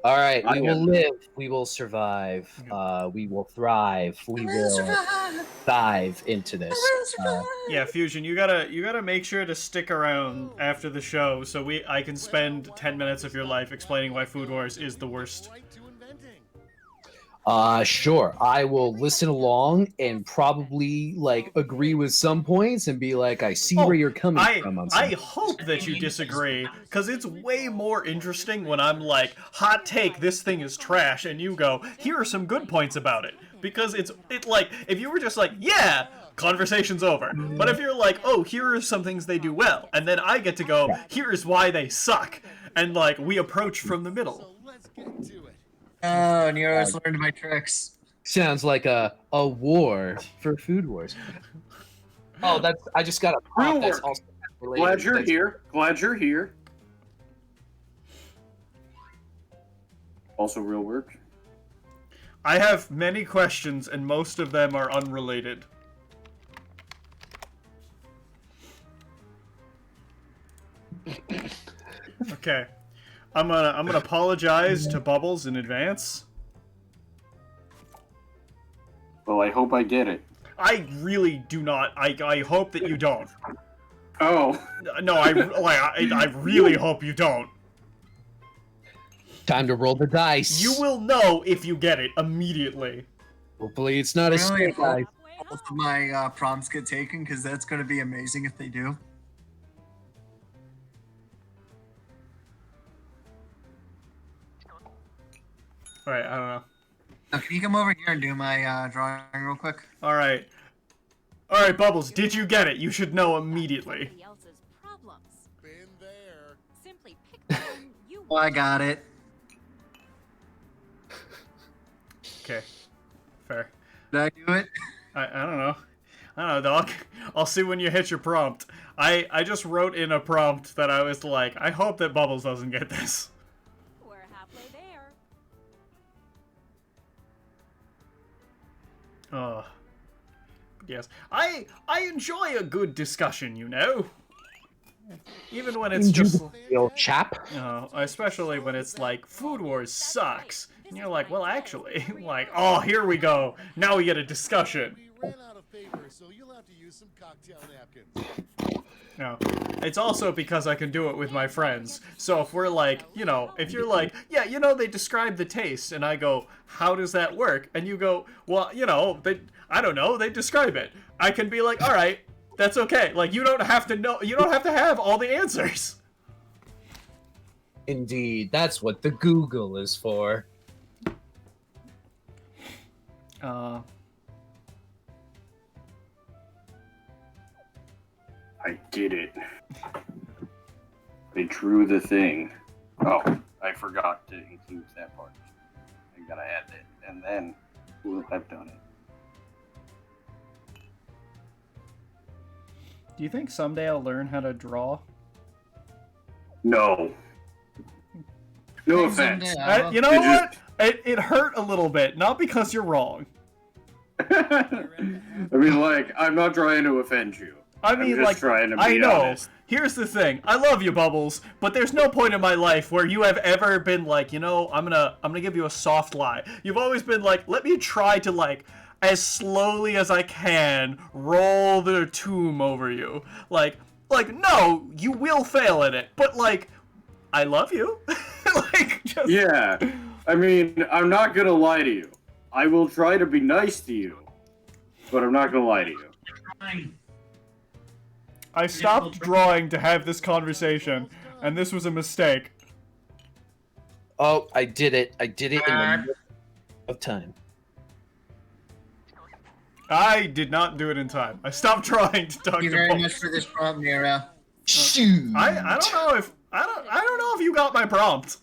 All right, I we will am. live. We will survive. We will thrive. We will dive into this. Yeah, Fusion, you gotta make sure to stick around after the show so I can spend 10 minutes of your life explaining why Food Wars is the worst. Sure. I will listen along and probably like agree with some points and be like, I see where Oh, you're coming from on I some. hope that you disagree, because it's way more interesting when I'm like, hot take, this thing is trash, and you go, here are some good points about it. Because it like, if you were just like, yeah, conversation's over. But if you're like, oh, here are some things they do well, and then I get to go, here's why they suck, and like, we approach from the middle. Oh, Nero's learned my tricks. Sounds like a war for Food Wars. Oh, that's I just got a prop Real that's work. also related. Glad you're That's- here. Glad you're here. Also, real work. I have many questions, and most of them are unrelated. Okay. I'm gonna apologize to Bubbles in advance. Well, I hope I get it. I really do not. I hope that you don't. Oh. No, I really hope you don't. Time to roll the dice. You will know if you get it immediately. Hopefully, it's not a Really? snake eye. Both of my prompts get taken, because that's going to be amazing if they do. Alright, I don't know. Now, can you come over here and do my drawing real quick? Alright. Alright, Bubbles, did you get it? You should know immediately. Oh, I got it. Okay. Fair. Did I do it? I don't know. I don't know, Doc. I'll see when you hit your prompt. I just wrote in a prompt that I was like, I hope that Bubbles doesn't get this. We're halfway there. Oh. Yes. I enjoy a good discussion, you know? Even when it's just... The old chap. Especially when it's like, Food Wars sucks. And you're like, well, actually, like, oh, here we go. Now we get a discussion. No. It's also because I can do it with my friends. So if we're like, you know, if you're like, yeah, you know, they describe the taste, and I go, how does that work? And you go, well, you know, I don't know, they describe it. I can be like, all right, that's okay. Like, you don't have to know, you don't have to have all the answers. Indeed, that's what the Google is for. I did it. I drew the thing. Oh, I forgot to include that part. I gotta add it, and then I've done it. Do you think someday I'll learn how to draw? No. No offense. You know what? It hurt a little bit, not because you're wrong. I mean, like, I'm not trying to offend you. I mean, I'm just like, trying to be I know. honest. Here's the thing. I love you, Bubbles, but there's no point in my life where you have ever been like, you know, I'm gonna give you a soft lie. You've always been like, let me try to, like, as slowly as I can, roll the tomb over you. Like, no, you will fail at it, but, like, I love you. Like, just... Yeah. I mean, I'm not gonna lie to you. I will try to be nice to you, but I'm not gonna lie to you. I stopped drawing to have this conversation, and this was a mistake. Oh, I did it. I did it in the middle of time. I did not do it in time. I stopped trying to talk Thank you to very Bubbles. much for this prompt, Nero. Shoot. I don't know if I don't know if you got my prompt.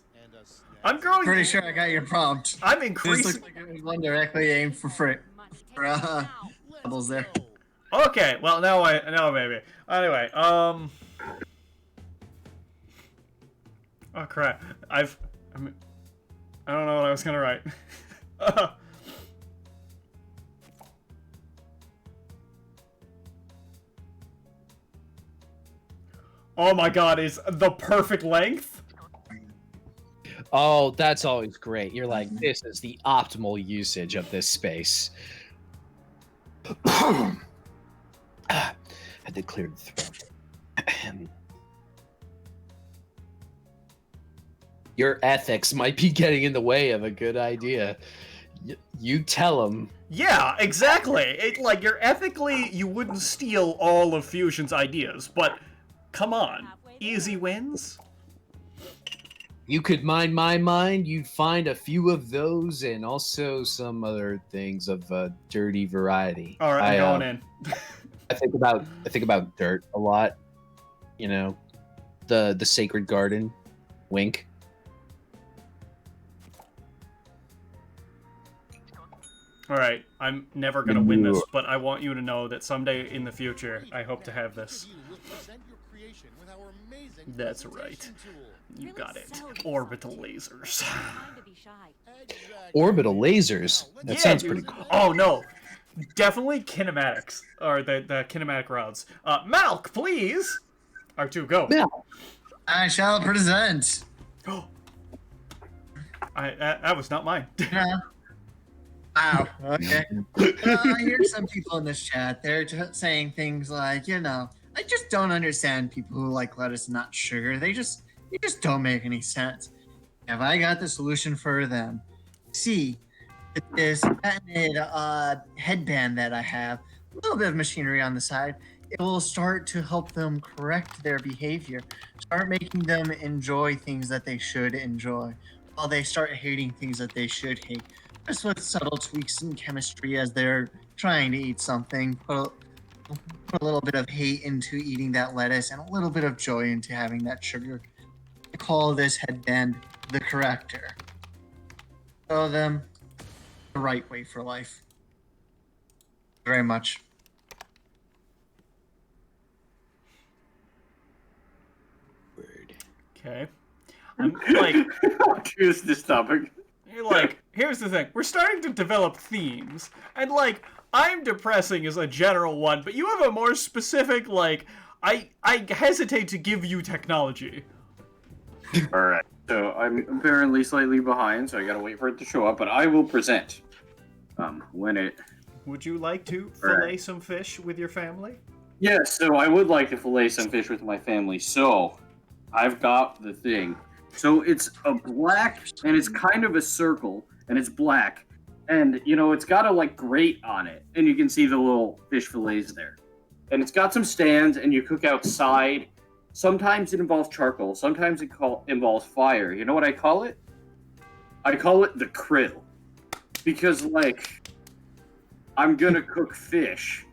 I'm growing. Pretty sure I got your prompt. I'm This increasing. looks like it was one directly aimed for Bubbles there. Okay, well now maybe. Anyway, oh crap. I don't know what I was gonna write. Oh my god, is the perfect length? Oh, that's always great. You're like, this is the optimal usage of this space. Had to clear the throat. Your ethics might be getting in the way of a good idea. You tell them. Yeah, exactly. It like you're ethically, you wouldn't steal all of Fusion's ideas, but come on, easy wins. You could mind my mind. You'd find a few of those, and also some other things of a dirty variety. All right, I'm going in. I think about dirt a lot. You know, the sacred garden. Wink. All right, I'm never gonna win this, but I want you to know that someday in the future, I hope to have this. That's right. You got it. Orbital lasers. Orbital lasers. That sounds pretty cool. Oh no, definitely kinematics or the kinematic rods. Malk, please. R2, go. Malk. I shall present. That was not mine. Wow. Okay. I hear some people in this chat. They're just saying things like, I just don't understand people who like lettuce and not sugar. They just don't make any sense. Have I got the solution for them? See, this patented headband that I have, a little bit of machinery on the side, it will start to help them correct their behavior, start making them enjoy things that they should enjoy, while they start hating things that they should hate. Just with subtle tweaks in chemistry as they're trying to eat something, put a little bit of hate into eating that lettuce and a little bit of joy into having that sugar. I call this headband the corrector. Show them the right way for life. Very much. Word. Okay. I'm like, Choose this topic. you're like, here's the thing. We're starting to develop themes, and like, I'm depressing is a general one, but you have a more specific, like, I hesitate to give you technology. Alright, so I'm apparently slightly behind, so I gotta wait for it to show up, but I will present. When it... Would you like to Alright. fillet some fish with your family? Yes, so I would like to fillet some fish with my family, so I've got the thing. So it's a black, and it's kind of a circle, and it's black, and, it's got a, grate on it, and you can see the little fish fillets there. And it's got some stands, and you cook outside. Sometimes it involves charcoal, sometimes it involves fire. You know what I call it? I call it the krill. Because, I'm gonna cook fish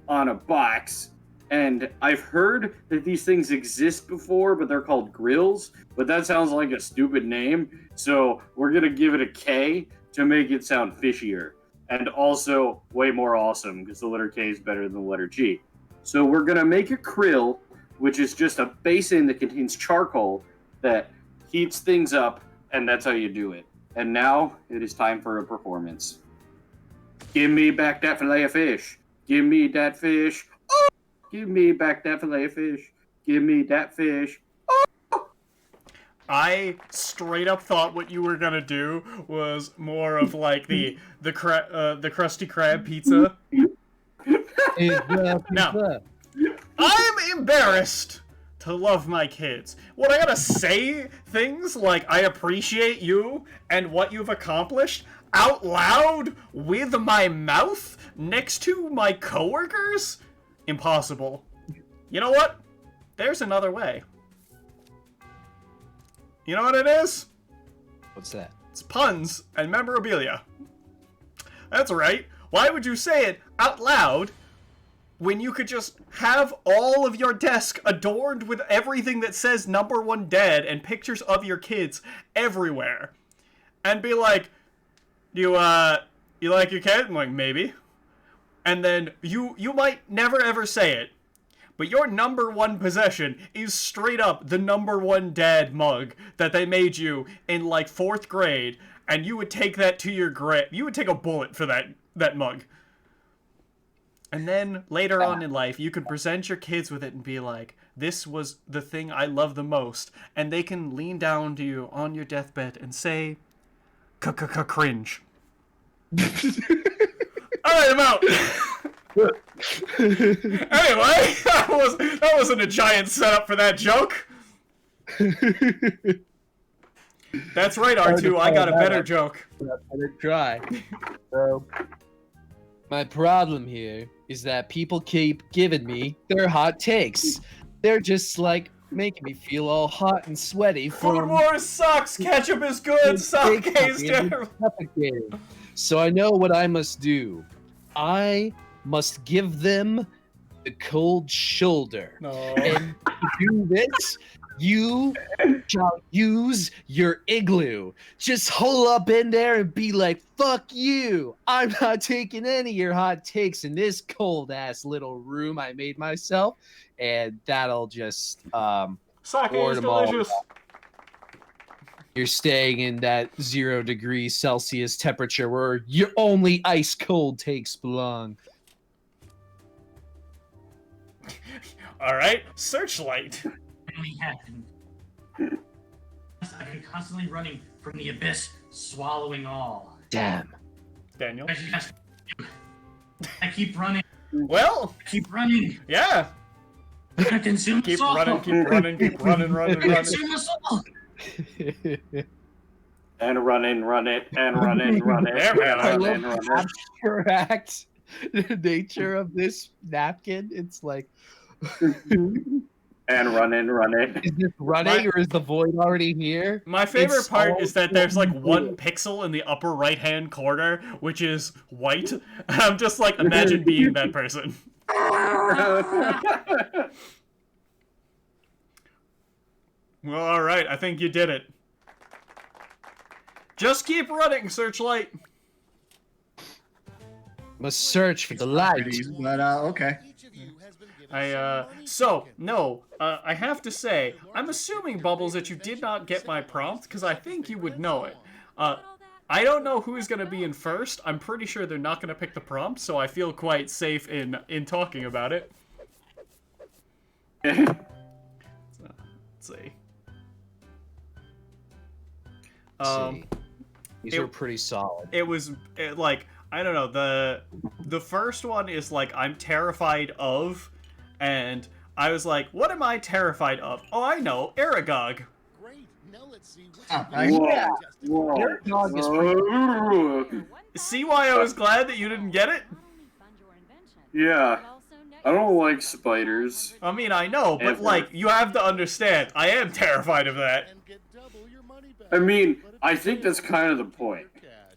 on a box, and I've heard that these things exist before, but they're called grills. But that sounds like a stupid name, so we're gonna give it a K to make it sound fishier. And also way more awesome, because the letter K is better than the letter G. So we're gonna make a krill, which is just a basin that contains charcoal that heats things up, and that's how you do it. And now it is time for a performance. Give me back that fillet of fish. Give me that fish. Oh! Give me back that fillet of fish. Give me that fish. Oh! I straight up thought what you were gonna do was more of like the Krusty Krab pizza. Now, I'm embarrassed to love my kids. When I gotta say things like I appreciate you and what you've accomplished out loud with my mouth next to my coworkers? Impossible. You know what? There's another way. You know what it is? What's that? It's puns and memorabilia. That's right. Why would you say it out loud when you could just have all of your desk adorned with everything that says number one dead and pictures of your kids everywhere? And be like, you like your kid? I'm like, maybe. And then you might never ever say it, but your number one possession is straight up the number one dad mug that they made you in like 4th grade, and you would take that to your grave. You would take a bullet for that mug. And then later on in life, you could present your kids with it and be like, this was the thing I love the most, and they can lean down to you on your deathbed and say, cringe. Alright, I'm out! Anyway, that wasn't a giant setup for that joke. That's right, R2, I got a better joke. Better try. So, my problem here is that people keep giving me their hot takes. They're just like making me feel all hot and sweaty. Food Wars sucks! Ketchup is good! Sake is terrible! So I know what I must do. I must give them the cold shoulder. No. And to do this, you shall use your igloo. Just hole up in there and be like, fuck you. I'm not taking any of your hot takes in this cold ass little room I made myself. And that'll just Sake ward is them all. delicious. You're staying in that 0 degrees Celsius temperature where your only ice cold takes belong. Alright, Searchlight. Finally happened. I've been constantly running from the abyss, swallowing all. Damn. Daniel. I keep running. Well, I keep running. yeah. I consume Keep us all. running, running. I consume us all. And run it, and run it. There we I are. love the abstract nature of this napkin. It's like, And run it. is this running or is the void already here? My favorite It's part all is that there's like so one pixel in the upper right hand corner, which is white. I'm just like, imagine being that person. Well, alright, I think you did it. Just keep running, Searchlight. Must search for the light. But okay. I have to say, I'm assuming, Bubbles, that you did not get my prompt, because I think you would know it. I don't know who's going to be in first. I'm pretty sure they're not going to pick the prompt, so I feel quite safe in talking about it. So, let's see. These are pretty solid. It was like, I don't know, the first one is like, I'm terrified of, and I was like, what am I terrified of? Oh, I know, Aragog. Great. Now let's see Yeah. Whoa. Aragog is pretty See why I was glad that you didn't get it? Yeah. I don't like spiders. I mean, I know, but Ever. like, you have to understand, I am terrified of that. and get double your money back. I mean, I think that's kind of the point.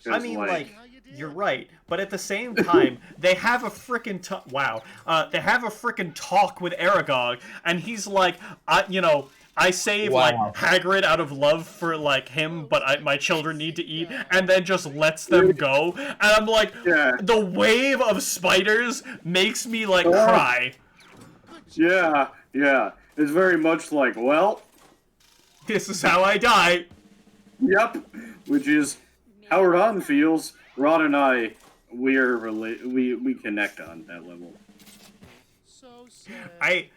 I mean, like, you're right, but at the same time, they have a frickin' they have a frickin' talk with Aragog, and he's like, I save, like, Hagrid out of love for, like, him, but my children need to eat, and then just lets them go, and I'm like, Yeah. the wave of spiders makes me, like, cry. Yeah. It's very much like, well, This is how I die. yep. Which is how Ron feels. Ron and I, we connect on that level. So sad.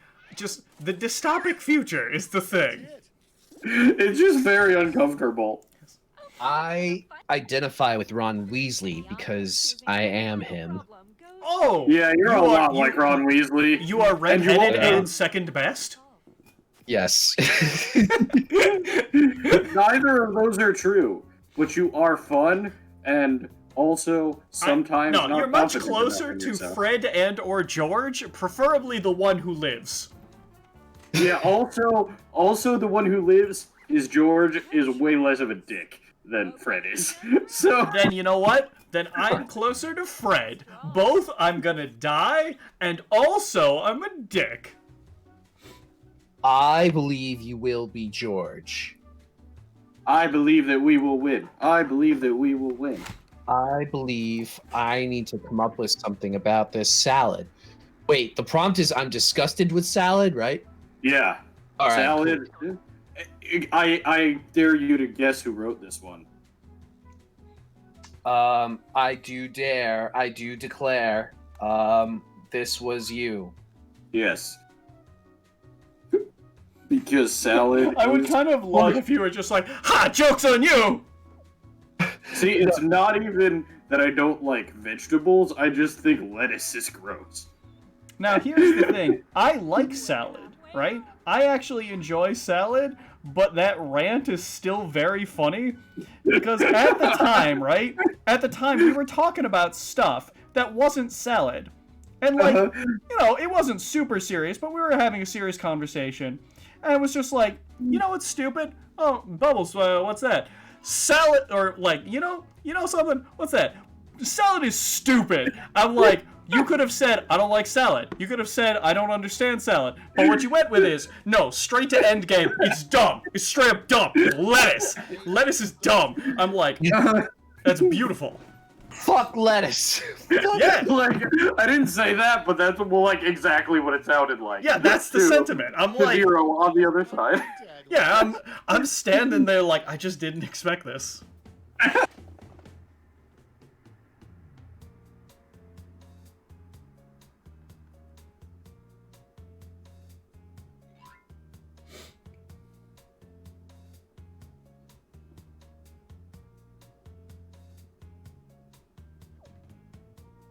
The dystopic future is the thing. It's just very uncomfortable. I identify with Ron Weasley because I am him. Oh! Yeah, you're a lot like Ron Weasley. You are redheaded And you and second best? Yes. Neither of those are true, but you are fun and also sometimes No, not you're much confident closer enough in to yourself. Fred and or George, preferably the one who lives. Yeah, also the one who lives is George is way less of a dick than Fred is. So Then you know what? Then I'm closer to Fred. Both I'm gonna die, and also I'm a dick. I believe you will be George. I believe that we will win. I believe that we will win. I believe I need to come up with something about this salad. Wait, the prompt is I'm disgusted with salad, right? Yeah. All right. Salad. I dare you to guess who wrote this one. I do declare, this was you. Yes. Because salad. I would is- kind of love if you were just like, ha, joke's on you! See, it's not even that I don't like vegetables. I just think lettuce is gross. Now, here's the thing. I like salad, right? I actually enjoy salad, but that rant is still very funny because at the time, right? At the time, we were talking about stuff that wasn't salad. And, like, you know, it wasn't super serious, but we were having a serious conversation. And it was just like, you know what's stupid? Oh, Bubbles, what's that? Salad, or, like, you know something? What's that? Salad is stupid. I'm like, you could have said, I don't like salad. You could have said, I don't understand salad. But what you went with is, no, straight to end game. It's dumb. It's straight up dumb. Lettuce. Lettuce is dumb. I'm like, that's beautiful. Fuck lettuce. Yeah. Like, I didn't say that, but that's like exactly what it sounded like. Yeah, that's the Too. sentiment. I'm The like, zero on the other side. yeah, I'm standing there like, I just didn't expect this.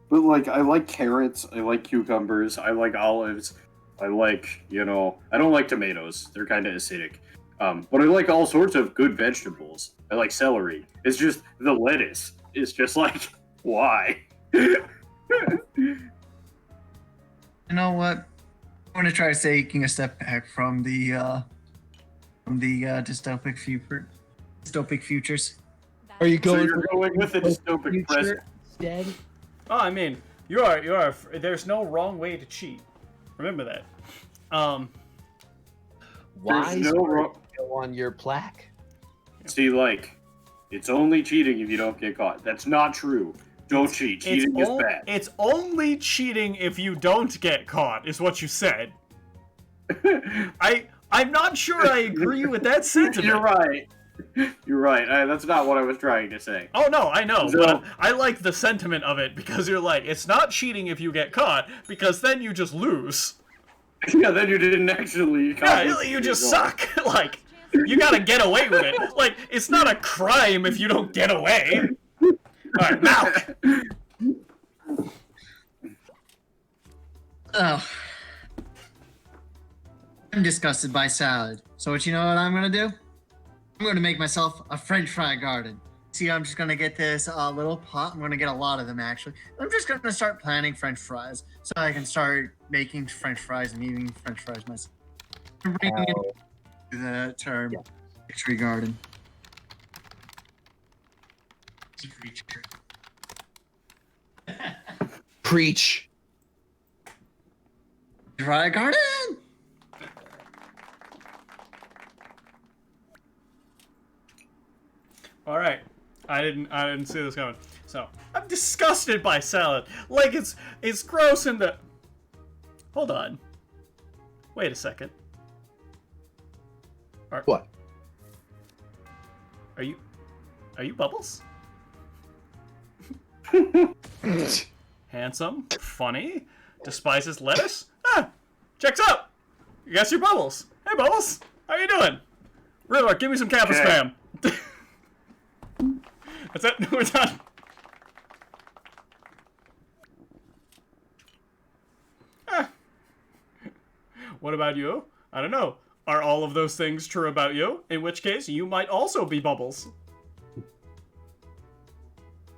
But like, I like carrots, I like cucumbers, I like olives, I like, I don't like tomatoes. They're kind of acidic. But I like all sorts of good vegetables. I like celery. It's just the lettuce. It's just like, why? You know what? I'm gonna try taking a step back from the dystopic futures. Are you So going you're going with the dystopic present. instead? Oh, I mean, you are. There's no wrong way to cheat. Remember that. Why There's no wrong. go on your plaque? See, like, it's only cheating if you don't get caught. That's not true. Don't cheat. Cheating is bad. It's only cheating if you don't get caught, is what you said. I'm not sure I agree with that sentiment. You're right. You're right. That's not what I was trying to say. Oh no, I know, So- but I like the sentiment of it because you're like, it's not cheating if you get caught, because then you just lose. Yeah, then you didn't actually. Yeah, you just suck. Like, you gotta get away with it. Like, it's not a crime if you don't get away. Alright, now. Oh. I'm disgusted by salad. So what you know what I'm gonna do? I'm gonna make myself a French fry garden. See, I'm just gonna get this little pot. I'm gonna get a lot of them actually. I'm just gonna start planting French fries so I can start making French fries and eating French fries myself. I'm bringing in the term tree garden. Creature. Preach. Dry garden. All right, I didn't see this coming. So I'm disgusted by salad. Like it's gross and the. Hold on. Wait a second. What? Are you Bubbles? Handsome, funny, despises lettuce. Ah, checks out. Guess you're Bubbles. Hey Bubbles, how you doing? Riddler, give me some Kappa Okay. spam. That's it. We're done. Ah. What about you? I don't know. Are all of those things true about you? In which case, you might also be Bubbles.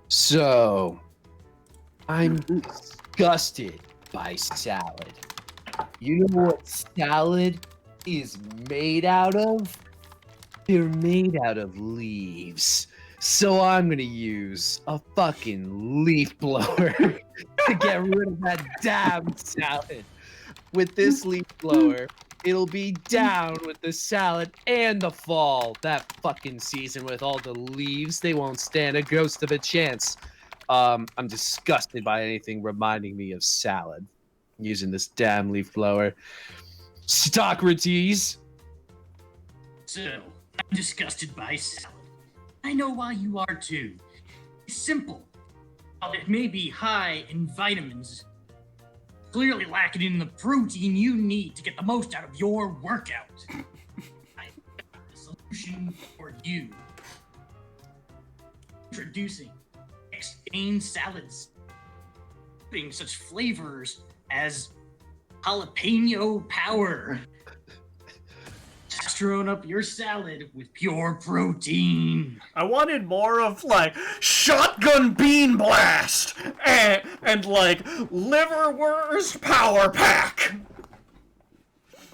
So, I'm disgusted by salad. You know what salad is made out of? They're made out of leaves. So I'm gonna use a fucking leaf blower to get rid of that damn salad. With this leaf blower, it'll be down with the salad and the fall. That fucking season with all the leaves, they won't stand a ghost of a chance. I'm disgusted by anything reminding me of salad. Using this damn leaf blower. Socrates. So, I'm disgusted by salad. I know why you are too. It's simple. While it may be high in vitamins, clearly lacking in the protein you need to get the most out of your workout. I got the solution for you. Introducing X-Gain salads, putting such flavors as jalapeno power. Stirring up your salad with pure protein. I wanted more of like shotgun bean blast and like liverwurst power pack.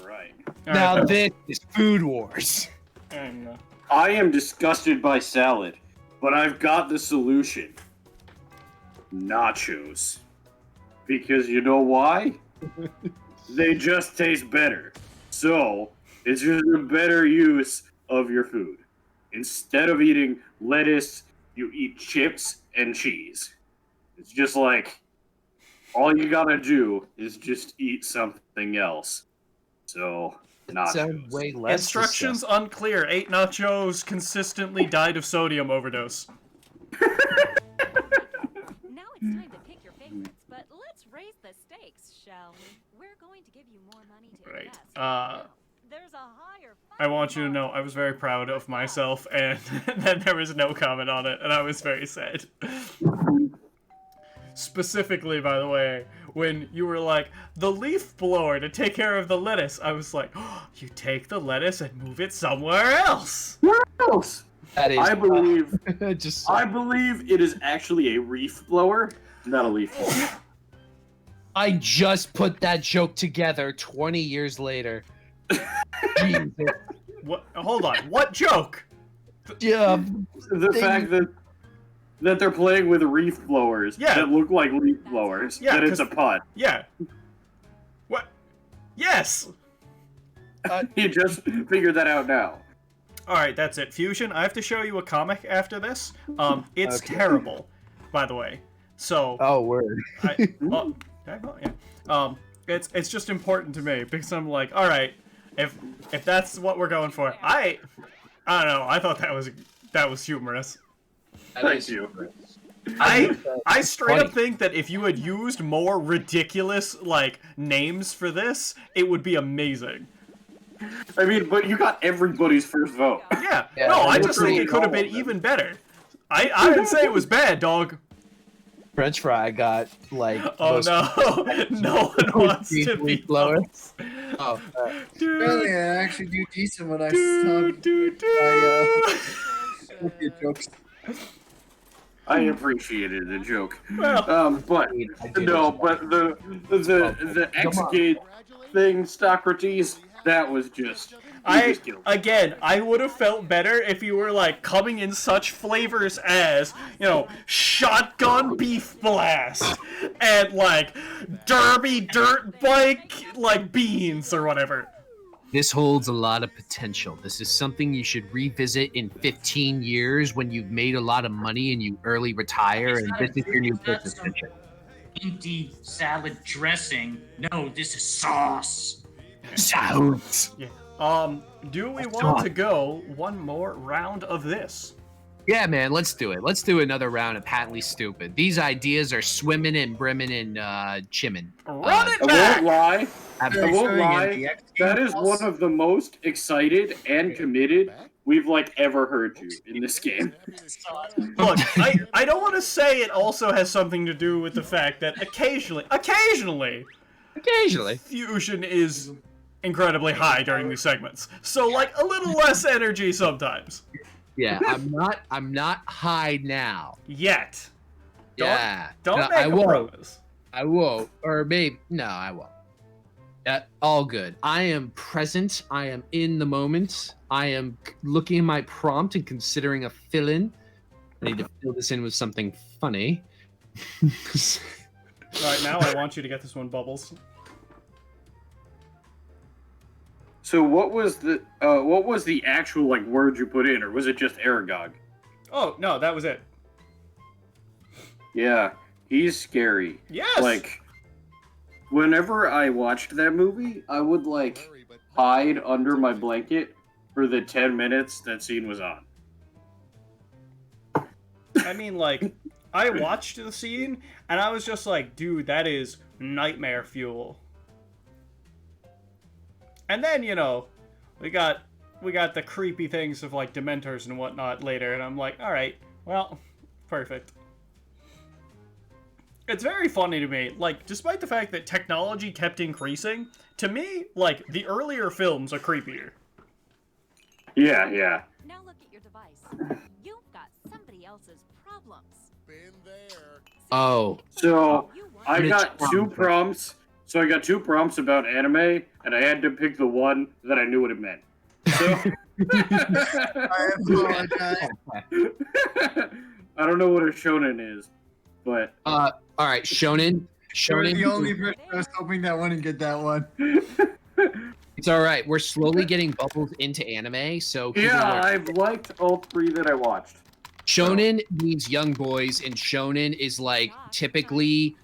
Right. Now Alright, this is Food Wars. and, I am disgusted by salad, but I've got the solution. Nachos. Because you know why? They just taste better. So, it's just a better use of your food. Instead of eating lettuce, you eat chips and cheese. It's just like, all you gotta do is just eat something else. So, Sound nachos. way less instructions unclear. 8 nachos consistently died of sodium overdose. Now it's time to pick your favorites, but let's raise the stakes, shall we? We're going to give you more money to Right. invest. There's a higher I want you to know I was very proud of myself, and then there was no comment on it, and I was very sad. Specifically, by the way, when you were like, the leaf blower to take care of the lettuce, I was like, oh, you take the lettuce and move it somewhere else. What else? That is, I believe just I believe it is actually a reef blower, not a leaf blower. I just put that joke together 20 years later. Jesus. What? Hold on. What joke? Yeah. The fact that they're playing with reef blowers Yeah. that look like leaf blowers, Yeah, that it's a 'cause- pun. Yeah. What? Yes. You just figured that out now. All right, that's it. Fusion, I have to show you a comic after this. It's Okay. terrible, by the way. So, Oh, word. it's just important to me because I'm like, all right, if that's what we're going for, I don't know. I thought that was humorous. Thank you. I straight up Funny. think that if you had used more ridiculous like names for this, it would be amazing. I mean, but you got everybody's first vote. Yeah. Yeah, No, I that's just think pretty it could have been cool. even better. I didn't say it was bad, dog. French fry got like. Oh most- no, no one wants to be Leaf blower. Bubbles. Oh, Dude, Really, I actually do decent when I dude, dude, get jokes. I appreciated the joke. Well, But I did no, as well. but the X-Gate thing, Socrates, that was just you just killed it. I would have felt better if you were like coming in such flavors as, you know, shotgun beef blast and like derby dirt bike like beans or whatever. This holds a lot of potential. This is something you should revisit in 15 years when you've made a lot of money and you early retire, and this is your new business venture. Empty salad dressing. No, this is sauce. Sounds. Yeah. Do we want to go one more round of this? Yeah, man, let's do it. Let's do another round of Patently Stupid. These ideas are swimming and brimming and chimming. Run it I back! won't lie. I Absolutely. won't lie. That is one of the most excited and committed we've like ever heard you in this game. Look, I don't want to say it also has something to do with the fact that occasionally, Occasionally. Fusion is incredibly high during these segments. So like a little less energy sometimes. Yeah, I'm not high now. Yet. Don't, Yeah. Don't No, make I a won't. promise. I won't. Or maybe no, I won't. All good. I am present. I am in the moment. I am looking at my prompt and considering a fill-in. I need to fill this in with something funny. Right now, I want you to get this one, Bubbles. So what was the actual like word you put in, or was it just Aragog? Oh no, that was it. Yeah, he's scary. Yes. Like, whenever I watched that movie, I would like hide under my blanket for the 10 minutes that scene was on. I mean, like, I watched the scene, and I was just like, dude, that is nightmare fuel. And then, you know, we got the creepy things of, like, Dementors and whatnot later, and I'm like, alright, well, perfect. It's very funny to me, like, despite the fact that technology kept increasing, to me, like, the earlier films are creepier. Yeah, yeah. Now look at your device. You've got somebody else's problems. Been there. Oh, So I Mitch got two Prompt. prompts. So I got two prompts about anime, and I had to pick the one that I knew what it meant. So I apologize. I don't know what a shonen is, but all right, Shonen. You're Shonen. the only person I was hoping that wouldn't get that one. It's all right. We're slowly getting Bubbles into anime, so people yeah, are- I've liked all three that I watched. Shonen means young boys, and shonen is like typically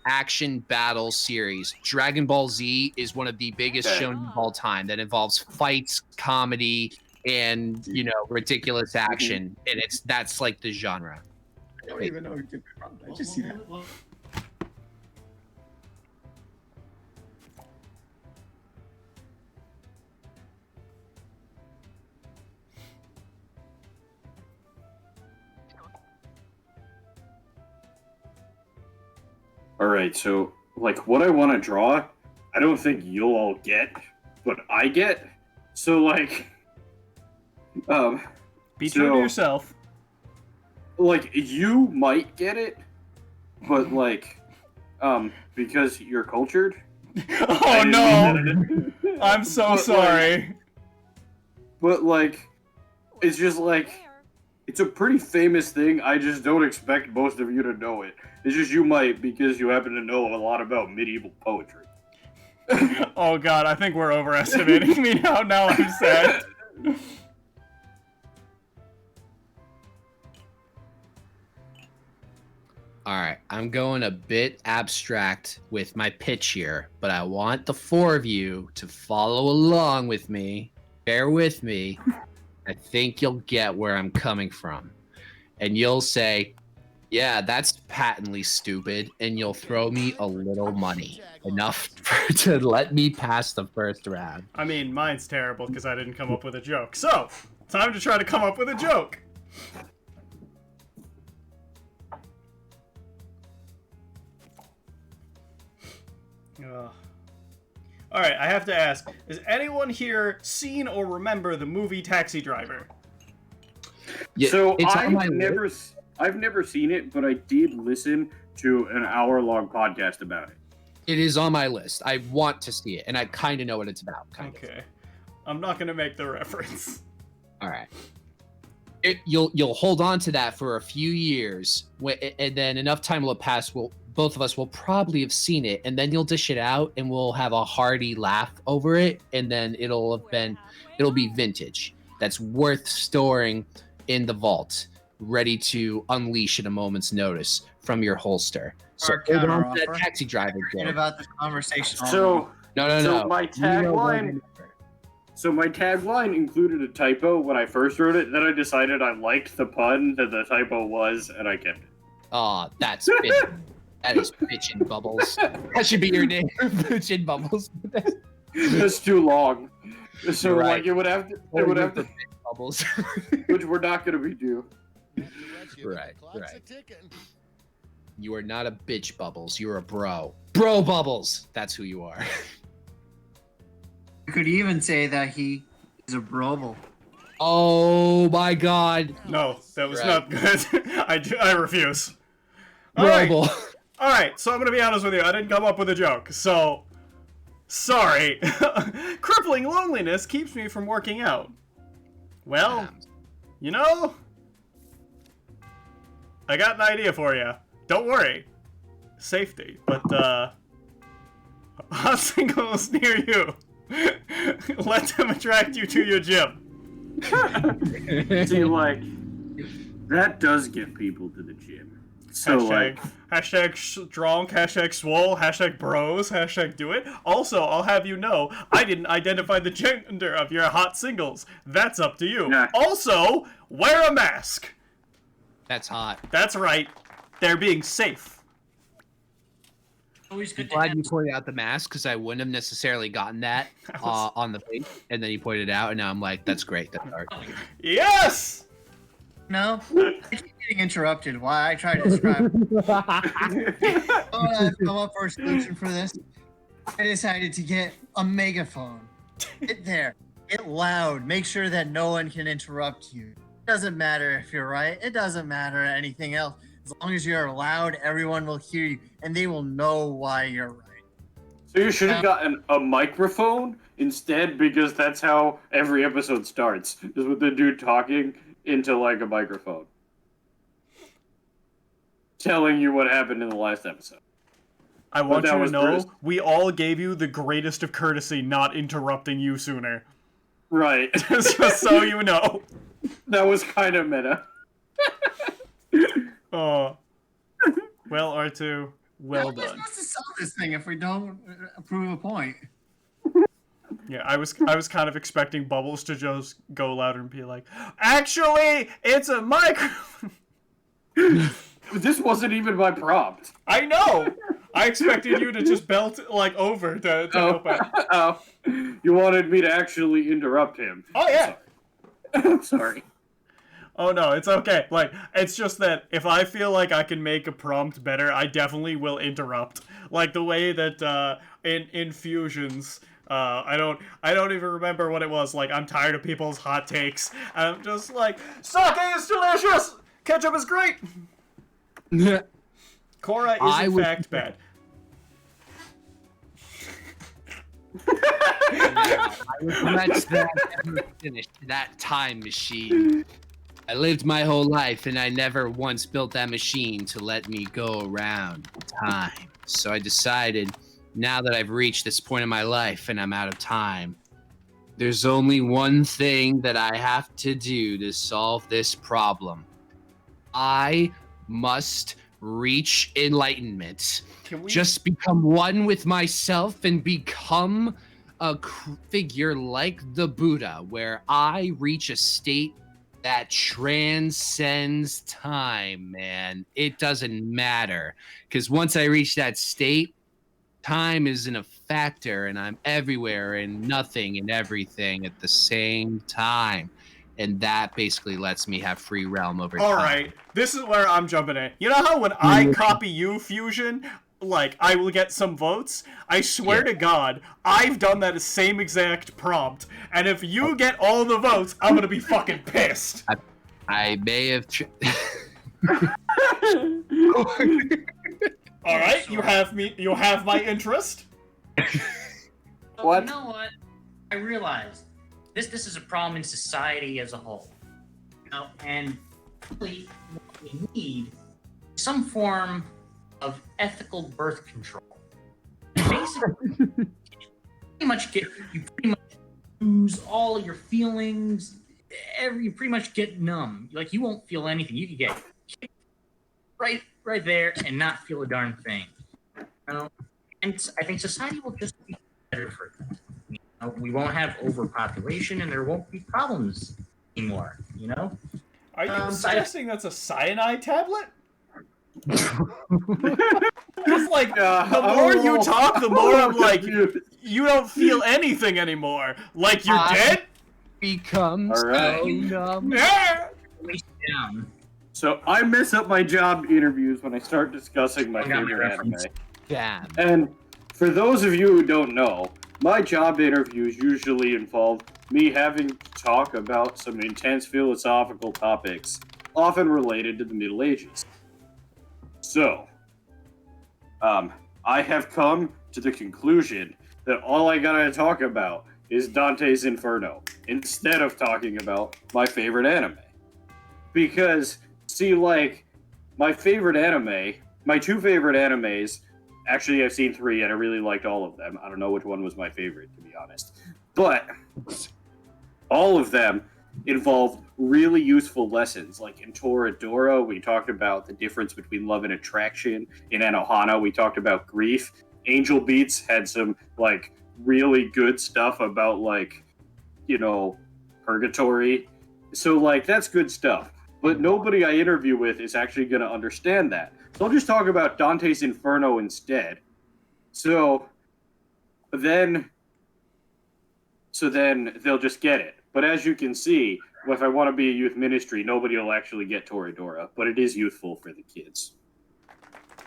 action battle series. Dragon Ball Z is one of the biggest Okay. shonen of all time that involves fights, comedy, and you know, ridiculous action. And that's like the genre. I don't even know who did it wrong. I just see that. All right, so like what I want to draw, I don't think you'll all get, but I get. So like, Be true to So- yourself. like you might get it, but like, because you're cultured. Oh no! I'm so But, like, sorry. But like, it's just like There. it's a pretty famous thing. I just don't expect most of you to know it. It's just you might because you happen to know a lot about medieval poetry. Oh god, I think we're overestimating me now. Now I'm sad. All right, I'm going a bit abstract with my pitch here, but I want the four of you to follow along with me. Bear with me. I think you'll get where I'm coming from. And you'll say, yeah, that's patently stupid, and you'll throw me a little money. Enough to let me pass the first round. I mean, mine's terrible because I didn't come up with a joke. So, time to try to come up with a joke. Alright, I have to ask, has anyone here seen or remember the movie Taxi Driver? Yeah, So it's on my list. I've never seen it, but I did listen to an hour-long podcast about it. It is on my list. I want to see it, and I kind of know what it's about. Kind of. Okay. I'm not gonna make the reference. All right. You'll hold on to that for a few years, and then enough time will pass. Both of us will probably have seen it, and then you'll dish it out, and we'll have a hearty laugh over it, and then it'll be vintage. That's worth storing in the vault, ready to unleash at a moment's notice from your holster. So Our hold on to that counteroffer. taxi driver. Forget Joe. about this conversation. So No. So my You know tagline- my tagline included a typo when I first wrote it. Then I decided I liked the pun that the typo was, and I kept it. Oh, that's bitchin'. That is bitchin' bubbles. That should be your name, bitchin' bubbles. That's too long. So You're right. like it would have to, bubbles. which we're not gonna redo. Right, Clock's right. a-ticking. You are not a bitch, Bubbles. You're a bro. Bro Bubbles. That's who you are. You could even say that he is a brobel. Oh my God. No, that was Right. not good. I refuse. Alright. Brobel. Alright, so I'm gonna be honest with you, I didn't come up with a joke, so sorry. Crippling loneliness keeps me from working out. Well, you know, I got an idea for you. Don't worry. Safety, but hot singles near you. Let them attract you to your gym. See, like that does get people to the gym. So like, Hashtag strong, hashtag swole, hashtag bros, hashtag do it. Also, I'll have you know, I didn't identify the gender of your hot singles. That's up to you. Nah. Also, wear a mask. That's hot. That's right. they're being safe. Always I'm good to glad have. you pointed out the mask because I wouldn't have necessarily gotten that on the face, and then you pointed it out, and now I'm like, that's great. That's art. Yes! No, I keep getting interrupted while I try to describe. I've come up for a solution for this. I decided to get a megaphone. Get there. Get loud. Make sure that no one can interrupt you. It doesn't matter if you're right. It doesn't matter anything else. As long as you're loud, everyone will hear you, and they will know why you're right. So you should have gotten a microphone instead, because that's how every episode starts, is with the dude talking into like a microphone, telling you what happened in the last episode. I want that you to was know, Bruce. we all gave you the greatest of courtesy not interrupting you sooner. Right. Just so you know. That was kind of meta. Oh. Well, R2, well How am I done. supposed to solve this thing if we don't prove a point? Yeah, I was kind of expecting Bubbles to just go louder and be like, actually, it's a microphone. This wasn't even my prompt. I know. I expected you to just belt like over to help out. Oh, you wanted me to actually interrupt him. Oh yeah. I'm sorry. Oh no, it's okay. Like, it's just that if I feel like I can make a prompt better, I definitely will interrupt. Like the way that in Fusions, I don't even remember what it was. Like, I'm tired of people's hot takes. And I'm just like, sake is delicious. Ketchup is great. Cora is in fact bad. I regret that I never finished that time machine. I lived my whole life and I never once built that machine to let me go around time. So I decided, now that I've reached this point in my life and I'm out of time, there's only one thing that I have to do to solve this problem. I must reach enlightenment. Can we Just become one with myself and become a figure like the Buddha, where I reach a state that transcends time, man. It doesn't matter. Because once I reach that state, time isn't a factor, and I'm everywhere and nothing and everything at the same time. And that basically lets me have free realm over time. Alright, this is where I'm jumping in. You know how when I copy you, Fusion, like, I will get some votes? I swear to God, I've done that same exact prompt, and if you get all the votes, I'm gonna be fucking pissed. I may have... Alright, you have my interest. What? You know what? I realized this is a problem in society as a whole. You know, and really what we need is some form of ethical birth control. And basically, you pretty much lose all of your feelings. You pretty much get numb. Like, you won't feel anything. You could get kicked right there and not feel a darn thing. You know? And I think society will just be better for that. You know, we won't have overpopulation, and there won't be problems anymore. You know? Are you suggesting that's a cyanide tablet? Just like, the more you talk, the more I'm like, you don't feel anything anymore. Like, you're dead? Becomes All right. so numb. Yeah. Down. So I mess up my job interviews when I start discussing my I got my favorite anime. reference. Damn. And for those of you who don't know, my job interviews usually involve me having to talk about some intense philosophical topics, often related to the Middle Ages. So, I have come to the conclusion that all I gotta talk about is Dante's Inferno, instead of talking about my favorite anime. Because, see, like, my favorite anime, my two favorite animes, actually I've seen three and I really liked all of them. I don't know which one was my favorite, to be honest. But, all of them involved really useful lessons. Like in Toradora, we talked about the difference between love and attraction. In Anohana, we talked about grief. Angel Beats had some, like, really good stuff about, like, you know, purgatory. So, like, that's good stuff. but nobody I interview with is actually going to understand that. So I'll just talk about Dante's Inferno instead. So then they'll just get it. But as you can see, if I want to be a youth ministry, nobody will actually get Toradora, but it is youthful for the kids.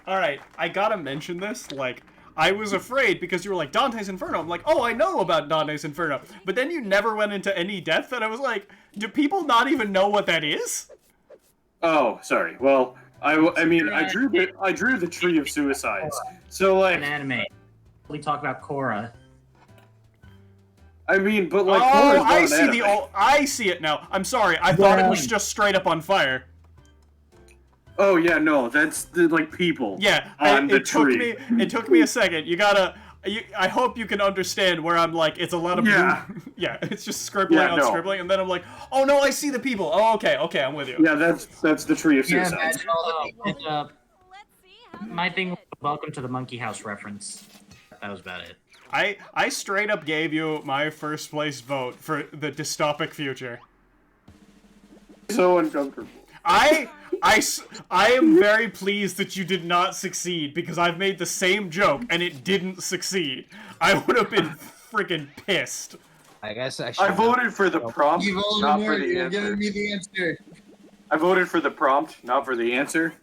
All right, I gotta mention this. Like, I was afraid because you were like, Dante's Inferno. I'm like, oh, I know about Dante's Inferno. But then you never went into any depth, and I was like, do people not even know what that is? Oh, sorry. Well, I mean, I drew the Tree of Suicides. So, like... An anime. We talk about Korra. I mean, but like... Oh, Korra's not an anime. I see it now. I'm sorry, I thought it was just straight up on fire. Oh yeah, no, that's the people. Yeah, on the tree. It took me a second. I hope you can understand where I'm like, it's a lot of blue. Yeah, it's just scribbling on scribbling, and then I'm like, oh no, I see the people. Oh, okay, I'm with you. Yeah, that's the Tree of Yeah, Suicides. my thing was Welcome to the Monkey House reference. That was about it. I straight up gave you my first place vote for the dystopic future. So uncomfortable. I am very pleased that you did not succeed because I've made the same joke and it didn't succeed. I would have been freaking pissed. I guess I should. I voted for the prompt, You not voted for more, the you're answer. giving me the answer. I voted for the prompt, not for the answer.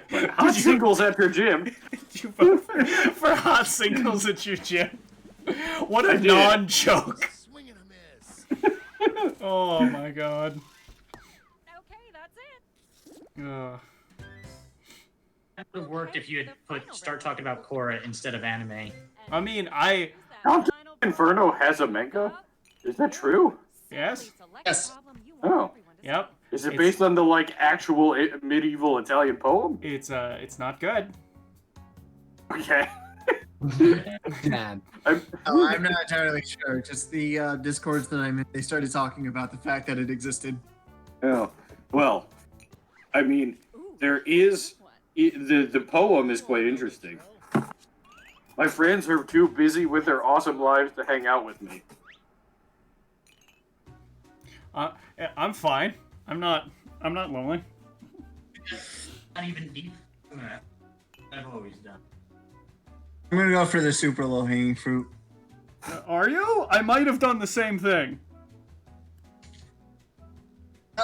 But hot singles at your gym. Did you vote for hot singles at your gym? What I a did. non-joke. Swing and a miss. Oh my god. Okay, that's it. Ugh. That would have worked if you had start talking about Korra instead of anime. I mean, Dante's Inferno has a manga? Is that true? Yes. Yes. Oh. Yep. Is it based on the actual medieval Italian poem? It's not good. Okay. Man. I'm not entirely sure. Just the discords that I'm in, they started talking about the fact that it existed. Oh. Well, I mean, there is the poem is quite interesting. My friends are too busy with their awesome lives to hang out with me. I'm fine. I'm not lonely. Not even deep. I've always done. I'm gonna go for the super low hanging fruit. Are you? I might have done the same thing.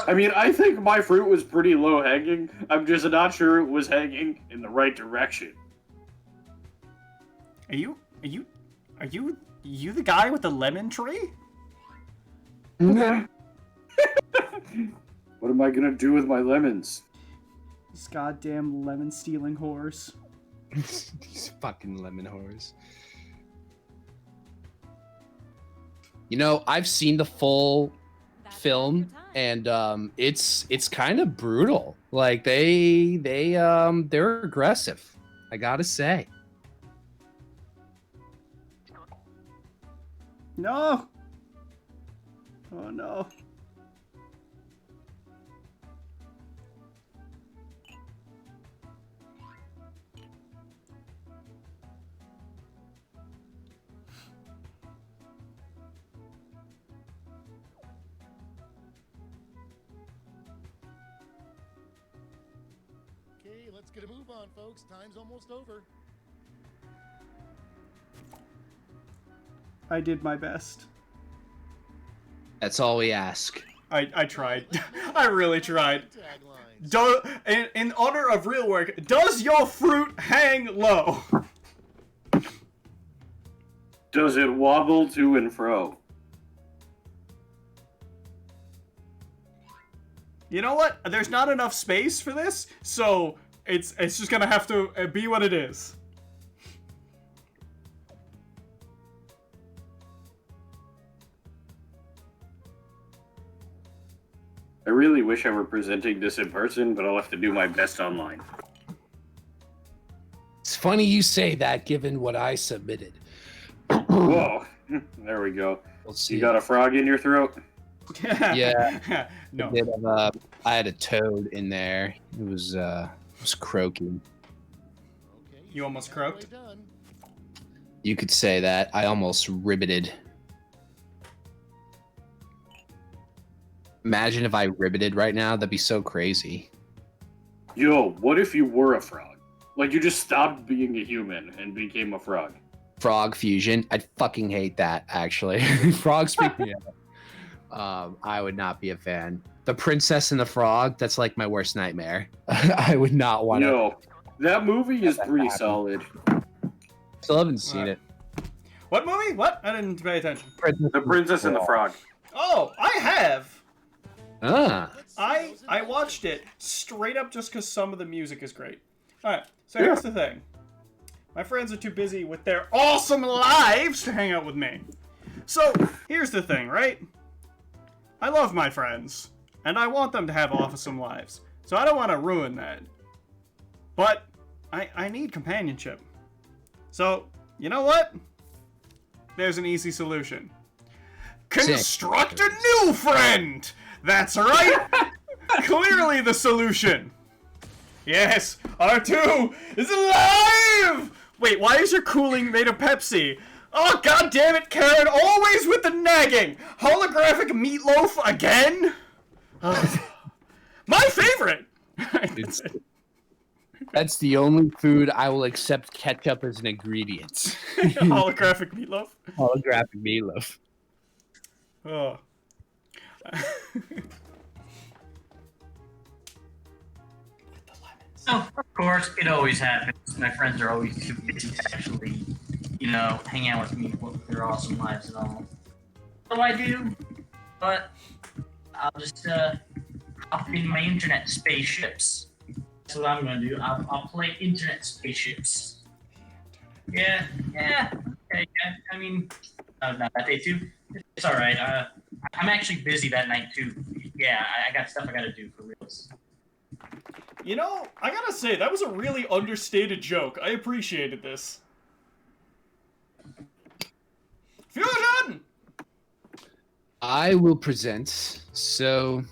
I mean, I think my fruit was pretty low hanging. I'm just not sure it was hanging in the right direction. Are you the guy with the lemon tree? What am I gonna do with my lemons? This goddamn lemon stealing horse. These fucking lemon whores. You know, I've seen the full film, and it's kind of brutal. Like they're aggressive. I gotta say. No. Oh no. Okay, let's get a move on, folks. Time's almost over. I did my best. That's all we ask. I tried. I really tried. Taglines. In honor of real work, does your fruit hang low? Does it wobble to and fro? You know what? There's not enough space for this, so it's just gonna have to be what it is. I really wish I were presenting this in person, but I'll have to do my best online. It's funny you say that, given what I submitted. Whoa. There we go. We'll see. You got a frog in your throat? Yeah. No. I had a toad in there. It was croaking. Okay, You almost halfway croaked? done. You could say that. I almost ribbited. Imagine if I ribbited right now. That'd be so crazy. Yo, what if you were a frog? Like, you just stopped being a human and became a frog. Frog fusion. I'd fucking hate that, actually. Frogs freak me out. I would not be a fan. The Princess and the Frog, that's like my worst nightmare. I would not want to. Yo, that movie is pretty solid. Still haven't seen it. What movie? What? I didn't pay attention. The Princess and the Frog. Oh, I have. Ah. I watched it straight up just because some of the music is great. Alright, so here's the thing. My friends are too busy with their awesome lives to hang out with me. So, here's the thing, right? I love my friends, and I want them to have awesome lives. So I don't want to ruin that. But, I need companionship. So, you know what? There's an easy solution. Construct a new friend! That's right! Clearly the solution! Yes, R2 is alive! Wait, why is your cooling made of Pepsi? Oh, god damn it, Karen, always with the nagging! Holographic meatloaf again? My favorite! That's the only food I will accept ketchup as an ingredient. Holographic meatloaf? Holographic meatloaf. Oh. Oh, of course, it always happens. My friends are always too busy to actually, hang out with me with their awesome lives and all. So I do, but I'll just hop in my internet spaceships. That's what I'm gonna do. I'll play internet spaceships. Yeah, okay, yeah. I mean, not that day too. It's all right. I'm actually busy that night too. Yeah, I got stuff I gotta do for reals. You know, I gotta say, that was a really understated joke. I appreciated this. Fusion! I will present. So,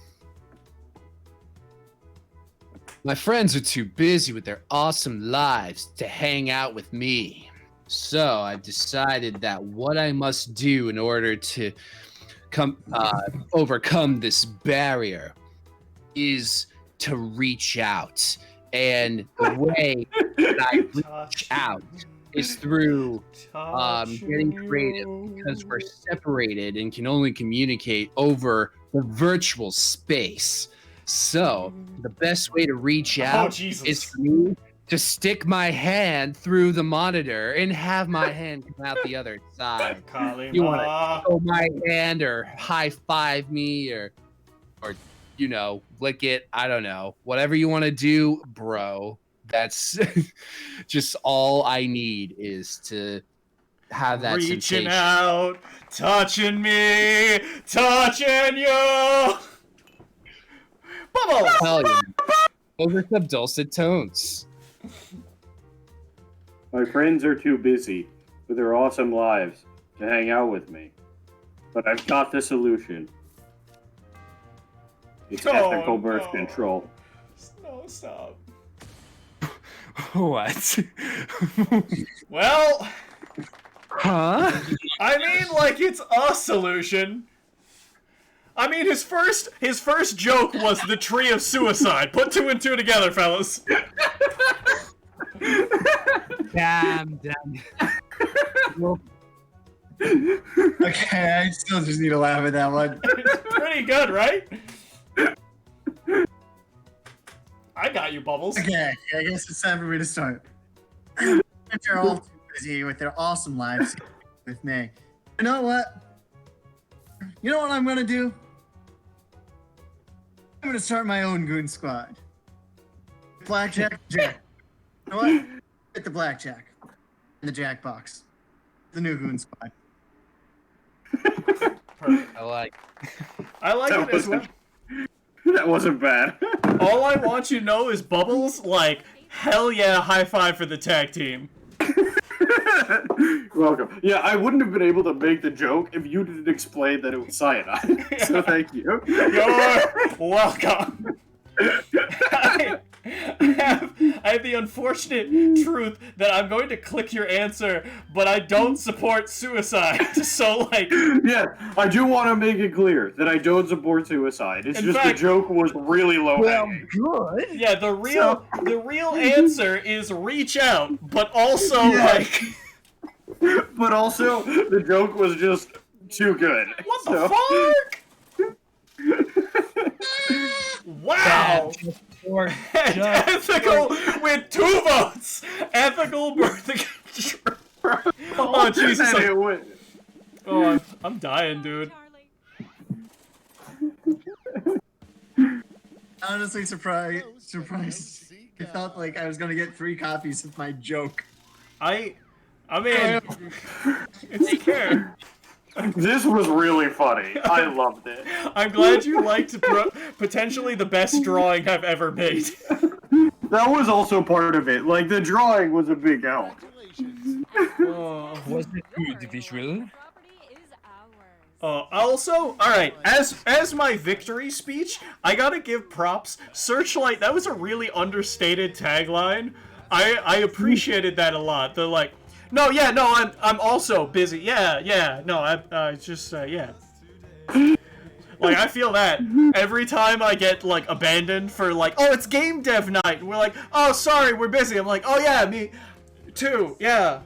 my friends are too busy with their awesome lives to hang out with me. So, I've decided that what I must do in order to overcome this barrier is to reach out. And the way that I reach out is through getting creative, because we're separated and can only communicate over the virtual space. So the best way to reach out is for me to stick my hand through the monitor and have my hand come out the other side. You want to hold my hand or high five me or lick it. I don't know. Whatever you want to do, bro. That's just all I need is to have that reaching sensation. out, touching me, touching you. Bubbles! Hell yeah. Those are some dulcet tones. My friends are too busy with their awesome lives to hang out with me. But I've got the solution. It's ethical birth control. No, stop. What? Well, Huh? I mean, like, it's a solution. I mean, his first joke was the tree of suicide. Put two and two together, fellas. Damn. Okay, I still just need to laugh at that one. It's pretty good, right? I got you, Bubbles. Okay, I guess it's time for me to start. They're all too busy with their awesome lives with me. You know what? You know what I'm gonna do? I'm gonna start my own goon squad. Blackjack, Jack. You know what? Get the blackjack and the Jackbox. The new goon squad. Perfect. I like it as well. That wasn't bad. All I want you to know is Bubbles, like, hell yeah, high five for the tag team. Welcome. Yeah, I wouldn't have been able to make the joke if you didn't explain that it was cyanide. So thank you. You're welcome. I I have the unfortunate truth that I'm going to click your answer, but I don't support suicide. So, like... Yeah, I do want to make it clear that I don't support suicide. It's In just fact- the joke was really low hanging. good. Yeah, the real answer is reach out, but also, Yeah. like... But also, the joke was just too good. What the fuck? Wow! Or Ethical with 2 votes! Ethical birth control. Oh, Jesus. And it went. Oh, I'm dying, dude. Charlie. Honestly, surprised. I felt like I was gonna get 3 copies of my joke. I mean, it's fair. This was really funny. I loved it. I'm glad you liked potentially the best drawing I've ever made. That was also part of it. Like, the drawing was a big help. Congratulations. Oh. Was it good visual? Property is ours. Also, alright, as my victory speech, I gotta give props. Searchlight, that was a really understated tagline. I appreciated that a lot. The like, no, yeah, no, I'm also busy. Yeah, no, I just, yeah. Like, I feel that. Every time I get, like, abandoned for, like, oh, it's game dev night, and we're like, oh, sorry, we're busy. I'm like, oh, yeah, me too, yeah.